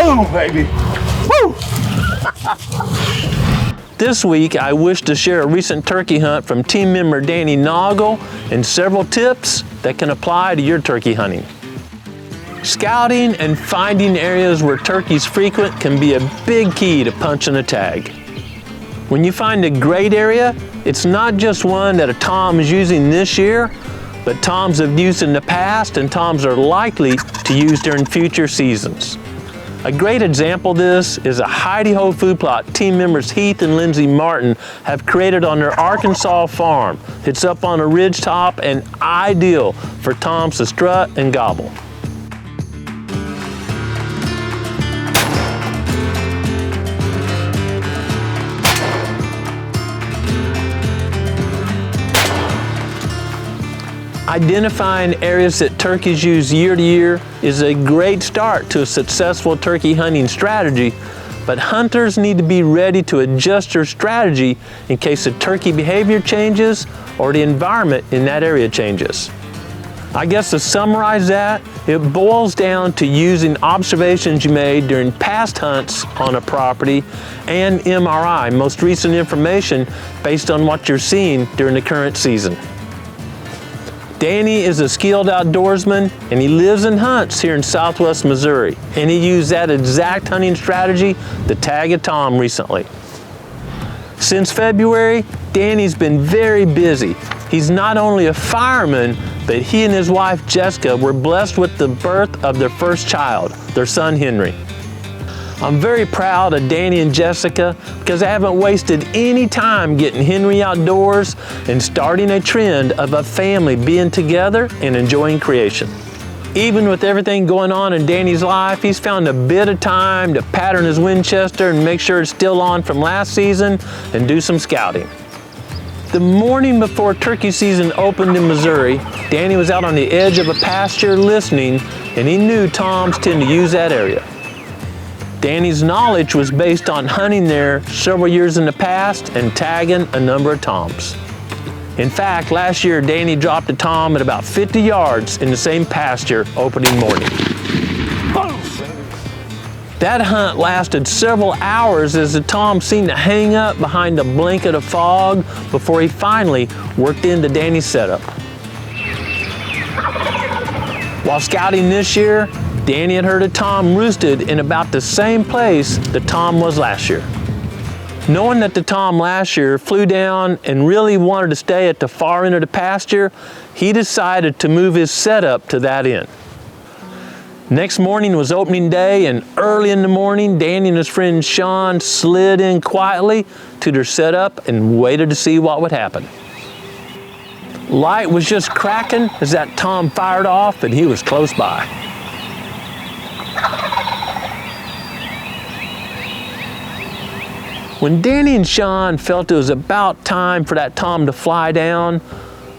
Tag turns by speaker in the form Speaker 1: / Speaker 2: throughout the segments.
Speaker 1: Boom, baby. Woo!
Speaker 2: This week, I wish to share a recent turkey hunt from team member Danny Noggle and several tips that can apply to your turkey hunting. Scouting and finding areas where turkeys frequent can be a big key to punching a tag. When you find a great area, it's not just one that a tom is using this year, but toms have used in the past and toms are likely to use during future seasons. A great example of this is a Hi-De-Ho food plot team members Heath and Lindsay Martin have created on their Arkansas farm. It's up on a ridge top and ideal for toms to strut and gobble. Identifying areas that turkeys use year to year is a great start to a successful turkey hunting strategy, but hunters need to be ready to adjust their strategy in case the turkey behavior changes or the environment in that area changes. I guess to summarize that, it boils down to using observations you made during past hunts on a property and MRI, most recent information based on what you're seeing during the current season. Danny is a skilled outdoorsman and he lives and hunts here in Southwest Missouri, and he used that exact hunting strategy to tag a tom recently. Since February, Danny's been very busy. He's not only a fireman, but he and his wife Jessica were blessed with the birth of their first child, their son Henry. I'm very proud of Danny and Jessica because they haven't wasted any time getting Henry outdoors and starting a trend of a family being together and enjoying creation. Even with everything going on in Danny's life, he's found a bit of time to pattern his Winchester and make sure it's still on from last season and do some scouting. The morning before turkey season opened in Missouri, Danny was out on the edge of a pasture listening, and he knew toms tend to use that area. Danny's knowledge was based on hunting there several years in the past and tagging a number of toms. In fact, last year Danny dropped a tom at about 50 yards in the same pasture opening morning. That hunt lasted several hours as the tom seemed to hang up behind a blanket of fog before he finally worked into Danny's setup. While scouting this year, Danny had heard a tom roosted in about the same place the tom was last year. Knowing that the tom last year flew down and really wanted to stay at the far end of the pasture, he decided to move his setup to that end. Next morning was opening day, and early in the morning, Danny and his friend Sean slid in quietly to their setup and waited to see what would happen. Light was just cracking as that tom fired off, and he was close by. When Danny and Sean felt it was about time for that tom to fly down,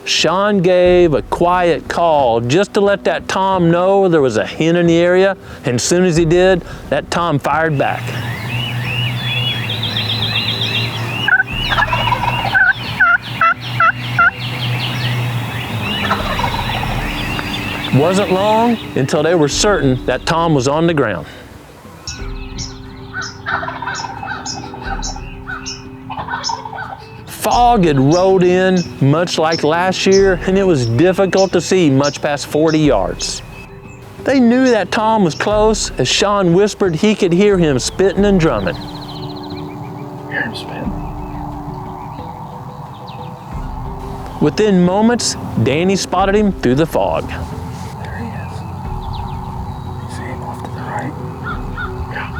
Speaker 2: Sean gave a quiet call just to let that tom know there was a hen in the area, and as soon as he did, that tom fired back. Wasn't long until they were certain that tom was on the ground. Fog had rolled in much like last year, and it was difficult to see much past 40 yards. They knew that tom was close as Sean whispered he could hear him spitting and drumming.
Speaker 1: Hear him spit.
Speaker 2: Within moments, Danny spotted him through the fog.
Speaker 1: There he is. You see him off to the right? Yeah.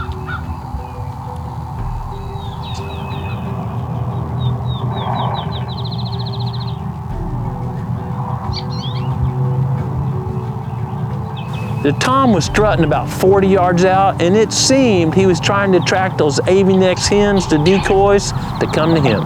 Speaker 2: The tom was strutting about 40 yards out, and it seemed he was trying to attract those AVNX hens, the decoys, to come to him.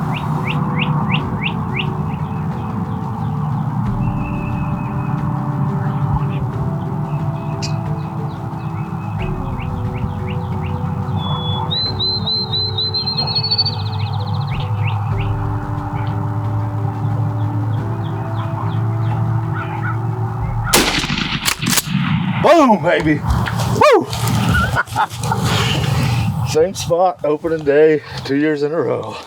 Speaker 1: Boom, baby. Woo! Same spot, opening day, 2 years in a row.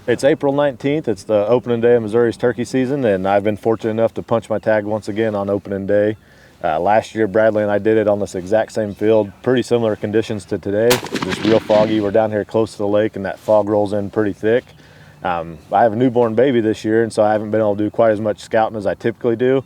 Speaker 1: It's April 19th. It's the opening day of Missouri's turkey season, and I've been fortunate enough to punch my tag once again on opening day. Last year, Bradley and I did it on this exact same field. Pretty similar conditions to today. Just real foggy. We're down here close to the lake, and that fog rolls in pretty thick. I have a newborn baby this year, and so I haven't been able to do quite as much scouting as I typically do.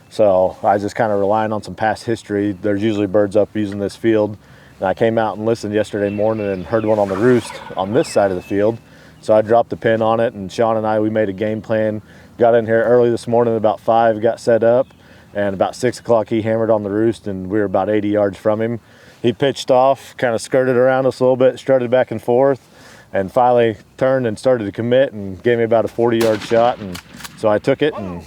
Speaker 1: So I was just kind of relying on some past history. There's usually birds up using this field. And I came out and listened yesterday morning and heard one on the roost on this side of the field. So I dropped the pin on it, and Sean and I, we made a game plan. Got in here early this morning, about 5, got set up, and about 6 o'clock he hammered on the roost, and we were about 80 yards from him. He pitched off, kind of skirted around us a little bit, strutted back and forth, and finally turned and started to commit and gave me about a 40-yard shot. And so I took it and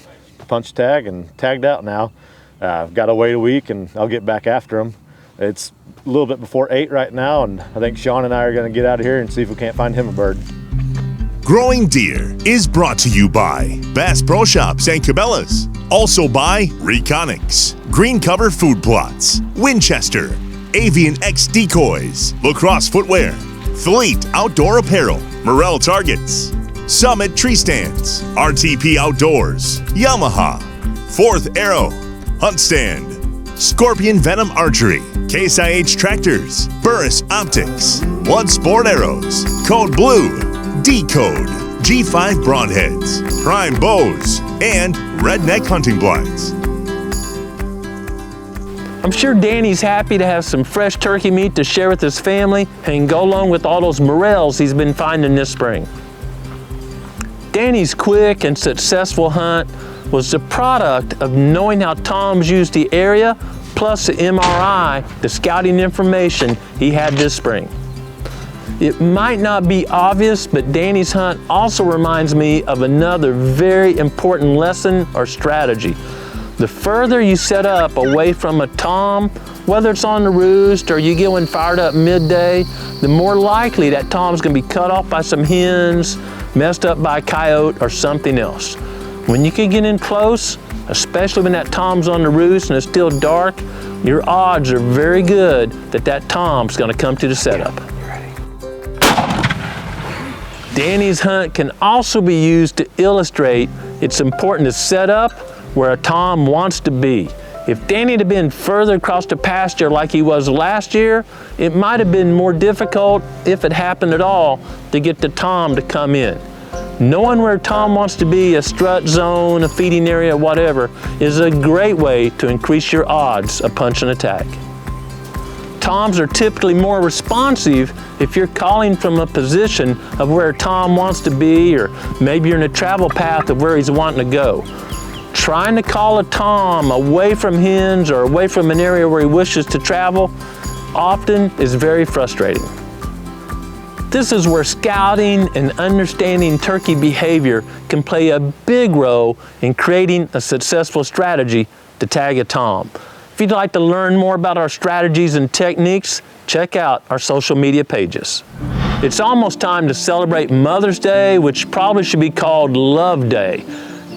Speaker 1: punched tag and tagged out now. I've got to wait a week, and I'll get back after him. It's a little bit before 8 right now, and I think Sean and I are going to get out of here and see if we can't find him a bird.
Speaker 3: Growing Deer is brought to you by Bass Pro Shops and Cabela's. Also by Reconics, Green Cover Food Plots, Winchester, Avian X Decoys, Lacrosse Footwear, Fleet Outdoor Apparel, Morel Targets, Summit Tree Stands, RTP Outdoors, Yamaha, Fourth Arrow, Hunt Stand, Scorpion Venom Archery, Case IH Tractors, Burris Optics, Blood Sport Arrows, Code Blue, Decode, G5 Broadheads, Prime Bows, and Redneck Hunting Blinds.
Speaker 2: I'm sure Danny's happy to have some fresh turkey meat to share with his family and go along with all those morels he's been finding this spring. Danny's quick and successful hunt was the product of knowing how Toms used the area, plus the MRI, the scouting information he had this spring. It might not be obvious, but Danny's hunt also reminds me of another very important lesson or strategy. The further you set up away from a Tom, whether it's on the roost or you get one fired up midday, the more likely that Tom's gonna be cut off by some hens, messed up by a coyote or something else. When you can get in close, especially when that Tom's on the roost and it's still dark, your odds are very good that that Tom's gonna come to the setup. Danny's hunt can also be used to illustrate it's important to set up where a Tom wants to be. If Danny had been further across the pasture like he was last year, it might have been more difficult, if it happened at all, to get the Tom to come in. Knowing where Tom wants to be, a strut zone, a feeding area, whatever, is a great way to increase your odds of punching a tag. Toms are typically more responsive if you're calling from a position of where Tom wants to be, or maybe you're in a travel path of where he's wanting to go. Trying to call a Tom away from hens or away from an area where he wishes to travel often is very frustrating. This is where scouting and understanding turkey behavior can play a big role in creating a successful strategy to tag a Tom. If you'd like to learn more about our strategies and techniques, check out our social media pages. It's almost time to celebrate Mother's Day, which probably should be called Love Day.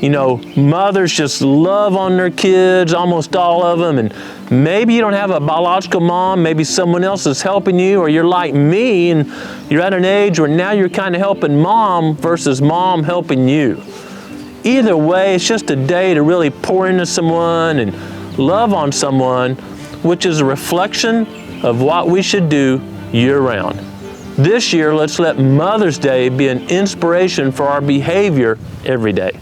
Speaker 2: You know, mothers just love on their kids, almost all of them, and maybe you don't have a biological mom, maybe someone else is helping you, or you're like me and you're at an age where now you're kind of helping mom versus mom helping you. Either way, it's just a day to really pour into someone and love on someone, which is a reflection of what we should do year-round. This year, let's let Mother's Day be an inspiration for our behavior every day.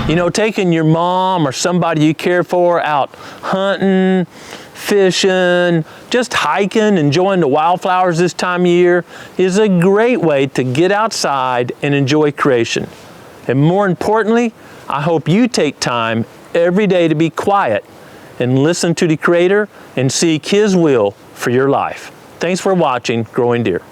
Speaker 2: You know, taking your mom or somebody you care for out hunting, fishing, just hiking, enjoying the wildflowers this time of year is a great way to get outside and enjoy creation. And more importantly, I hope you take time every day to be quiet and listen to the Creator and seek His will for your life. Thanks for watching Growing Deer.